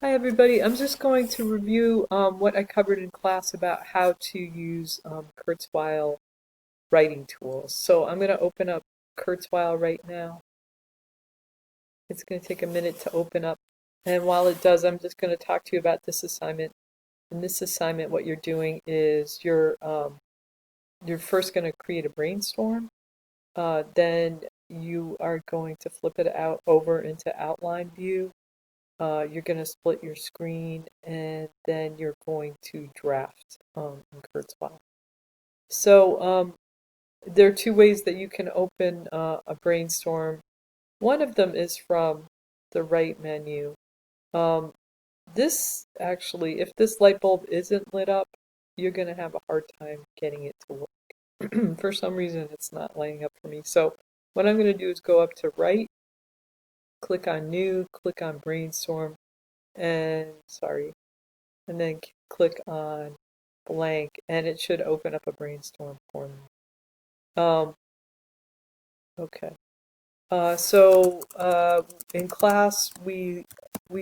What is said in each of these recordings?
Hi everybody, I'm just going to review what I covered in class about how to use Kurzweil writing tools. So I'm going to open up Kurzweil right now. It's going to take a minute to open up. And while it does, I'm just going to talk to you about this assignment. In this assignment, what you're doing is you're first going to create a brainstorm. Then you are going to flip it out over into outline view. You're going to split your screen and then you're going to draft in Kurzweil. So there are two ways that you can open a brainstorm. One of them is from the right menu. Um, this actually, if this light bulb isn't lit up, you're going to have a hard time getting it to work. For some reason, it's not lighting up for me. So what I'm going to do is go up to right, click on new, click on brainstorm, and and then click on blank, and it should open up a brainstorm for me. Okay. In class we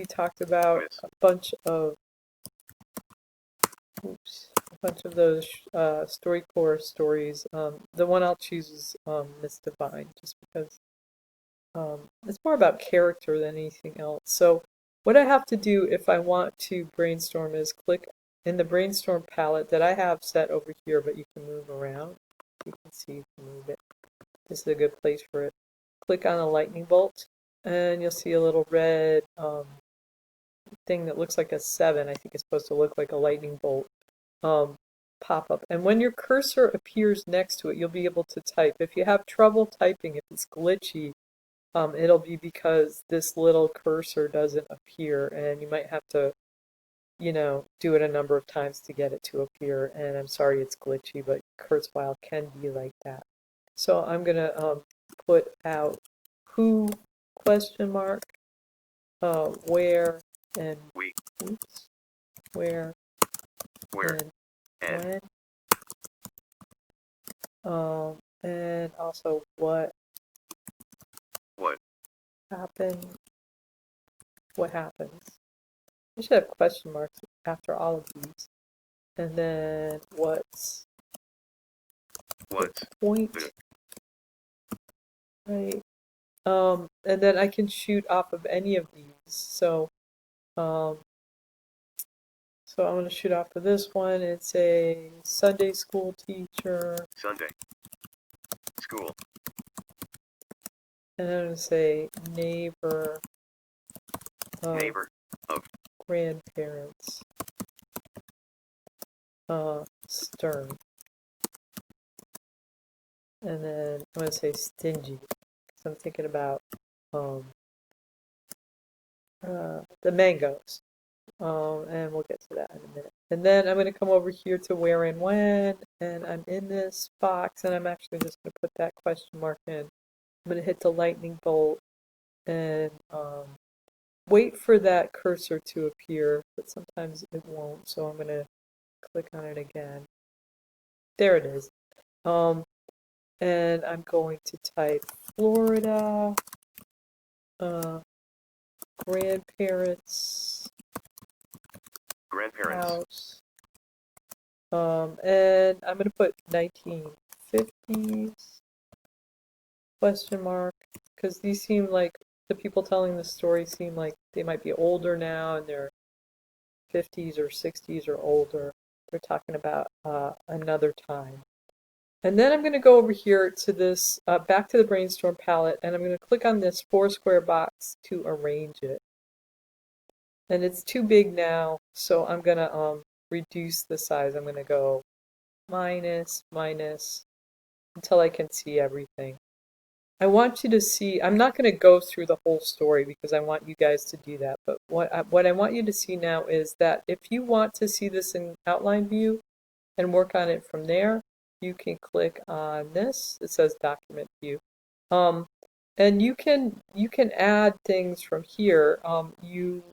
talked about a bunch of those StoryCorps stories. The one I'll choose is Miss Divine, just because it's more about character than anything else. So what I have to do if I want to brainstorm is click in the brainstorm palette that I have set over here, but you can move around. You can see you can move it. This is a good place for it. Click on a lightning bolt, and you'll see a little red thing that looks like a 7. I think it's supposed to look like a lightning bolt pop up. And when your cursor appears next to it, you'll be able to type. If you have trouble typing, if it's glitchy, it'll be because this little cursor doesn't appear, and you might have to, do it a number of times to get it to appear. And I'm sorry it's glitchy, but Kurzweil can be like that. So I'm going to put out who question mark, where, and oops, where and when, and also what happened, what happens. I should have question marks after all of these. And then what's the point, right? And then I can shoot off of any of these. So I'm going to shoot off of this one and say Sunday school teacher. Sunday school. And I'm going to say neighbor of grandparents. Stern. And then I'm going to say stingy, because I'm thinking about the mangoes. And we'll get to that in a minute. And then I'm going to come over here to where and when, and I'm in this box, and I'm actually just going to put that question mark in. I'm going to hit the lightning bolt and wait for that cursor to appear, but sometimes it won't, so I'm going to click on it again. There it is. And I'm going to type Florida, grandparents house, and I'm going to put 1950s question mark, because these seem like the people telling the story seem like they might be older now, and they're 50s or 60s or older. They're talking about another time. And then I'm going to go over here to this, back to the brainstorm palette, and I'm going to click on this 4-square box to arrange it. And it's too big now, so I'm going to reduce the size. I'm going to go minus, minus, until I can see everything. I want you to see, I'm not going to go through the whole story because I want you guys to do that, but what I want you to see now is that if you want to see this in outline view and work on it from there, you can click on this. It says document view. And you can add things from here. You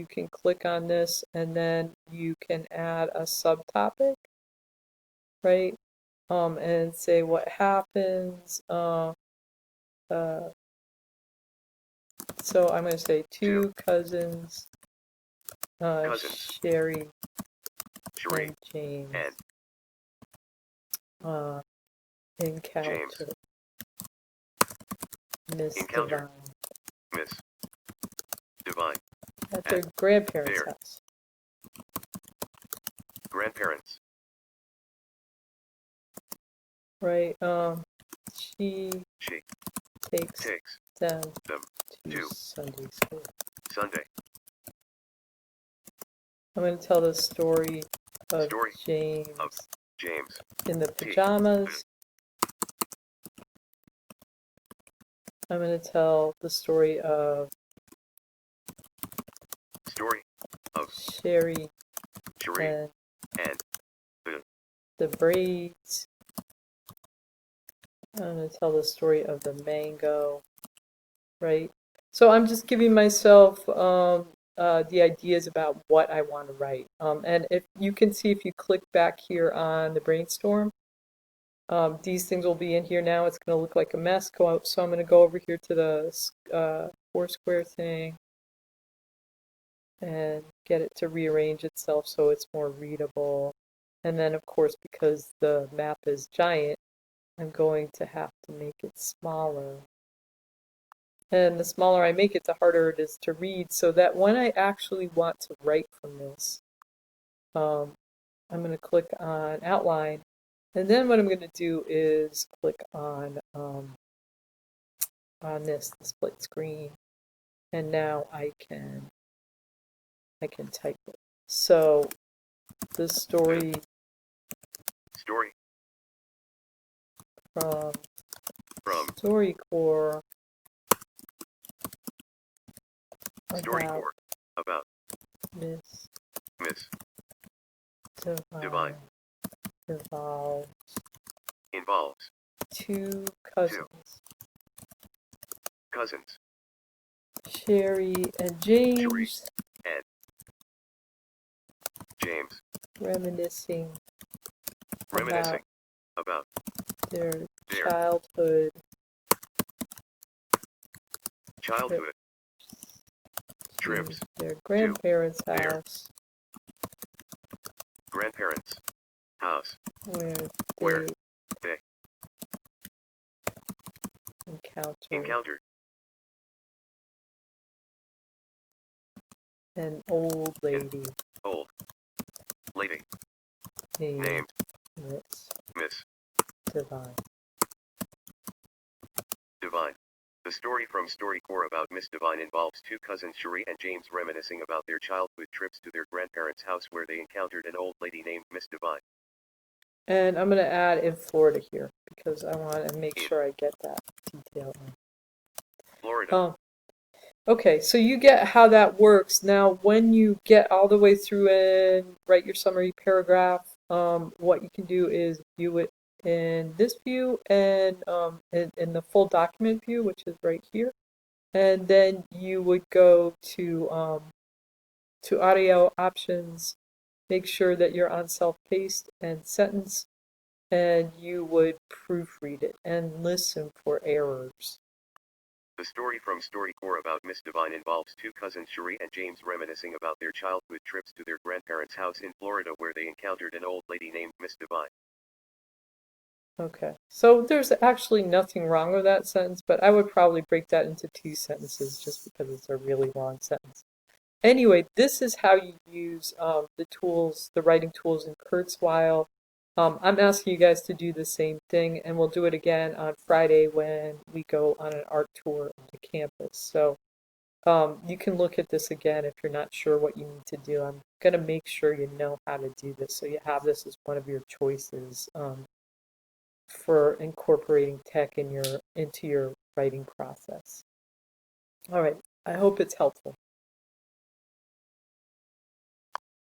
can click on this and then you can add a subtopic, right? And say what happens. So I'm going to say two cousins Cousins. Sherry Cherie. and James And encounter James. Miss Encounter. Divine Miss Divine. at their grandparents' their house. grandparents. Right? She She takes takes them them to to Sunday school. Sunday. I'm going to tell the story of Story James of James. in the T. pajamas. I'm going to tell the story of Story of Sherry Cherie and and the braids. I'm going to tell the story of the mango, right? So I'm just giving myself the ideas about what I want to write. And if you can see, if you click back here on the brainstorm, these things will be in here now. It's going to look like a mess. So I'm going to go over here to the four square thing and get it to rearrange itself so it's more readable. And then, of course, because the map is giant, I'm going to have to make it smaller. And the smaller I make it, the harder it is to read, so that when I actually want to write from this, I'm going to click on outline, and then what I'm going to do is click on this, the split screen, and now I can type it. So the story from StoryCorps about Miss Miss Divine involves two cousins, cousins. Sherry and James, and James reminiscing about their childhood trips their grandparents' their house, grandparents' house, where they encountered an old lady named Miss Divine. Divine. The story from StoryCorps about Miss Divine involves two cousins Cherie and James reminiscing about their childhood trips to their grandparents' house where they encountered an old lady named Miss Divine. And I'm going to add in Florida here because I want to make sure I get that detail in. Florida. Okay, so you get how that works. Now, when you get all the way through and write your summary paragraph, what you can do is view it in this view and in the full document view, which is right here. And then you would go to audio options, make sure that you're on self-paced and sentence, and you would proofread it and listen for errors. The story from StoryCorps about Miss Divine involves two cousins Cherie and James reminiscing about their childhood trips to their grandparents' house in Florida where they encountered an old lady named Miss Divine. Okay, so there's actually nothing wrong with that sentence, but I would probably break that into two sentences just because it's a really long sentence. Anyway, this is how you use the tools, the writing tools in Kurzweil. I'm asking you guys to do the same thing, and we'll do it again on Friday when we go on an art tour of the campus. So you can look at this again if you're not sure what you need to do. I'm going to make sure you know how to do this, so you have this as one of your choices for incorporating tech into your writing process. All right, I hope it's helpful.